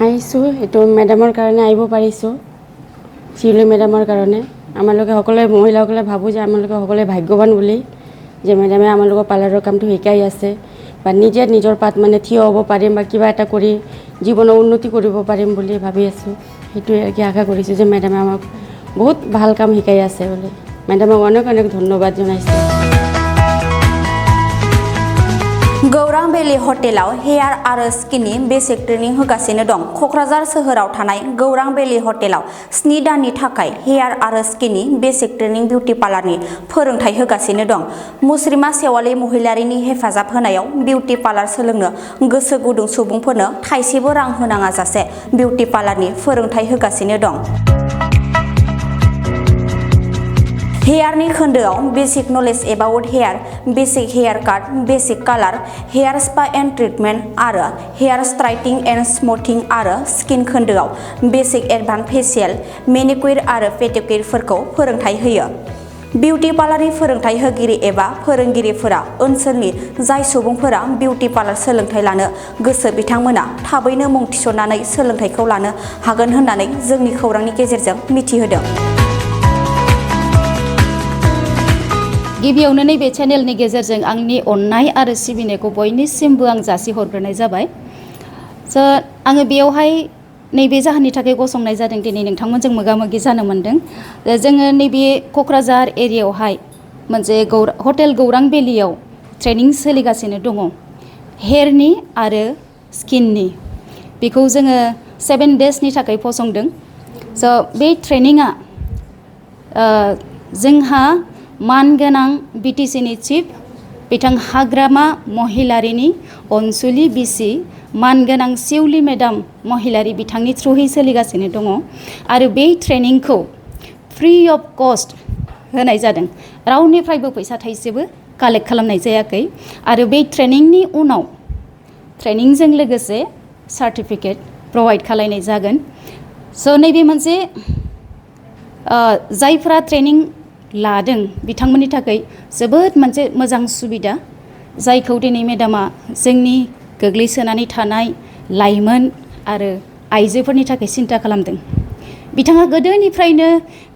আহিছোঁ এইটো মেডামৰ কাৰণে আহিব পাৰিছোঁ চিউলি মেডামৰ কাৰণে আমালোকে সকলোৱে মহিলাসকলে ভাবোঁ যে আমালোকে সকলোৱে ভাগ্যৱান বুলি যে মেডামে আমালোকৰ পাৰ্লাৰৰ কামটো শিকাই আছে বা নিজে নিজৰ পাত মানে থিয় হ'ব পাৰিম বা কিবা এটা কৰি জীৱনৰ উন্নতি কৰিব পাৰিম বুলি ভাবি আছোঁ সেইটোৱে কি আশা কৰিছোঁ যে মেডামে আমাক বহুত ভাল কাম শিকাই আছে বুলি মেডামক অনেক অনেক ধন্যবাদ জনাইছোঁ गौरां भेलि हटेलाव हेयार आरो स्किननि बेसिक ट्रेनिं होगासिनो दं क'क्राझार सोहोराव थानाय गौरां भेलि हटेलाव 7 दाननि थाखाय हेयार आरो स्किननि बेसिक ट्रेनिं बिउटि पार्लारनि फोरोंथाय होगासिनो दं मुस्रिमा सेवालि महिलारिनि हेफाजाब होनायाव बिउटि पार्लार सोलोंनो गोसो गुदुं सुबुंफोरनो थाइसेबो रां होनाङा जासे बिउटि पार्लारनि फोरोंथाय होगासिनो दं हेयारनि खोन्दोआव basic knowledge about hair basic hair cut basic colour hair spa and treatment आरो हेयार स्ट्राइटिं एन्ड स्मुथिं आरो स्किन खोन्दोआव बेसिक एडभान्स फेसियेल मेनिक्युर आरो पेडिक्युरफोरखौ फोरोंथाय होयो बिउटि पार्लारनि फोरोंथाय होगिरि एबा फोरोंगिरिफोरा ओनसोलनि जाय सुबुंफोरा बिउटि पार्लार सोलोंथाय लानो गोसो बिथांमोना थाबैनो मुं थिसननानै सोलोंथायखौ लानो हागोन होननानै जोंनि खौरांनि गेजेरजों मिथिहोदों गिबियावनो नैबे चेनेलनि गेजेरजों आंनि अननाय आरो सिबिनायखौ बयनिसिमबो आं जासिहरग्रोनाय जाबाय आङो बेयावहाय नैबे जाहोननि थाखाय गसंनाय जादों दिनै नोंथांमोनजों मोगा-मोगि जानो मोनदों जोङो नैबे क'क्राझार एरियायावहाय मोनसे हटेल गौरां भेलियाव ट्रेनिं सोलिगासिनो दङ हेयारनि आरो स्किननि बेखौ जोङो 7 डेसनि थाखाय फसंदों बे ट्रेनिंआ जोंहा मानगोनां बिटिसिनि चिफ बिथां हाग्रामा महिलारिनि अनसुलि बिसि मानगोनां सिउलि मेडाम महिलारि बिथांनि थ्रुयै सोलिगासिनो दङ आरो बे ट्रेनिंखौ फ्रि अफ कस्ट होनाय जादों रावनिफ्रायबो फैसा थाइसेबो कालेक्ट खालामनाय जायाखै आरो बे ट्रेनिंनि उनाव ट्रेनिंजों लोगोसे सार्टिफिकेट प्रभाइड खालामनाय जागोन नैबे मोनसे जायफोरा ट्रेनिं लादों बिथांमोननि थाखाय जोबोद मोनसे मोजां सुबिदा जायखौ दिनै मेडामा जोंनि गोग्लैसोनानै थानाय लाइमोन आरो आइजोफोरनि थाखाय सिन्था खालामदों बिथाङा गोदोनिफ्रायनो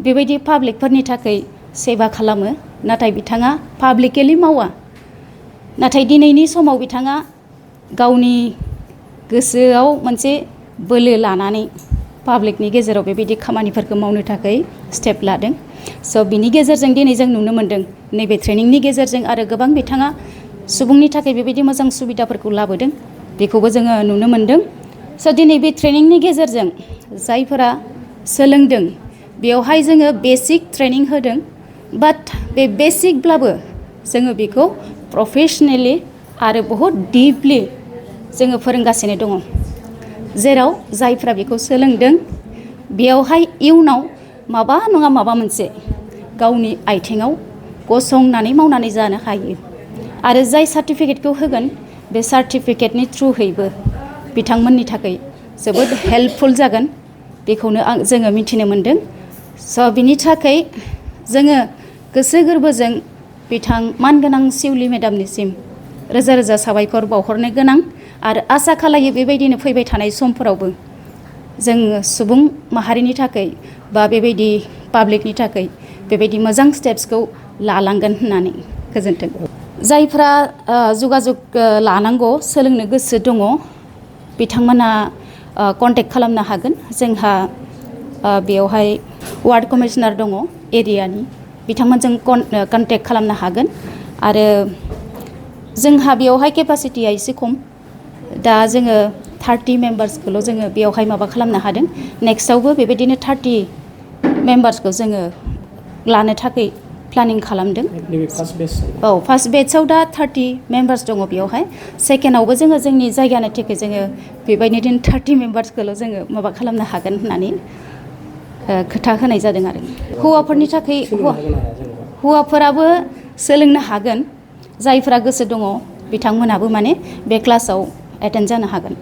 बेबायदि पाब्लिकफोरनि थाखाय सेवा खालामो नाथाय बिथाङा पाब्लिकेलि मावा नाथाय दिनैनि समाव बिथाङा गावनि गोसोआव मोनसे बोलो लानानै पाब्लिकनि गेजेराव बेबायदि खामानिफोरखौ मावनो थाखाय स्टेप लादों बिनि गेजेरजों दिनै जों नुनो मोन्दों नैबे ट्रेनिंनि गेजेरजों आरो गोबां बिथाङा सुबुंनि थाखाय बेबायदि मोजां सुबिदाफोरखौ लाबोदों बेखौबो जोङो नुनो मोन्दों दिनै बे ट्रेनिंनि गेजेरजों जायफोरा सोलोंदों बेवहाय जोङो बेसिक ट्रेनिं होदों बाट बे बेसिकब्लाबो जोङो बेखौ प्रफेसनेलि आरो बहुद डिपलि जोङो फोरोंगासिनो दङ जेराव जायफ्रा बेखौ सोलोंदों बेयावहाय इयुनाव माबा नङा माबा मोनसे गावनि आथिङाव गसंनानै मावनानै जानो हायो आरो जाय सार्टिफिकेटखौ होगोन बे सार्टिफिकेटनि थ्रुयैबो बिथांमोननि थाखाय जोबोद हेल्पफुल जागोन बेखौनो जोङो मिथिनो मोन्दों बिनि थाखाय जोङो गोसो गोरबोजों बिथां मानगोनां सिउलि मेडामनिसिम रोजा रोजा साबायखर बावहरनो गोनां आरो आसा खालायो बेबायदिनो फैबाय थानाय समफोरावबो जों सुबुं माहारिनि थाखाय बा बेबायदि पाब्लिकनि थाखाय बेबायदि मोजां स्टेप्सखौ लालांगोन होननानै गोजोन्थों जायफ्रा जगाजग लानांगौ सोलोंनो गोसो दङ बिथांमोना कन्टेक्ट खालामनो हागोन जोंहा बेयावहाय वार्ड कमिशनार दङ एरियानि बिथांमोनजों कन्टेक्ट खालामनो हागोन आरो जोंहा बेयावहाय केपासिटिया एसे खम दा जोङो 30 मेम्बार्सखौल' जोङो बेयावहाय माबा खालामनो हादों नेक्स्टआवबो बेबायदिनो 30 मेम्बार्सखौ जोङो लानो थाखाय प्लानिं खालामदों फार्स्ट बेचआव दा 30 मेम्बार्स दङ बेयावहाय सेकेन्डआवबो जोङो जोंनि जायगानि थाखाय जोङो बेबायदिनो 30 मेम्बार्सखौल' जोङो माबा खालामनो हागोन होननानै खोथा होनाय जादों आरो हौवाफोरनि थाखाय हौवाफोराबो सोलोंनो हागोन जायफोरा गोसो दङ बिथांमोनाबो माने बे क्लासाव एटेन्ड जानो हागोन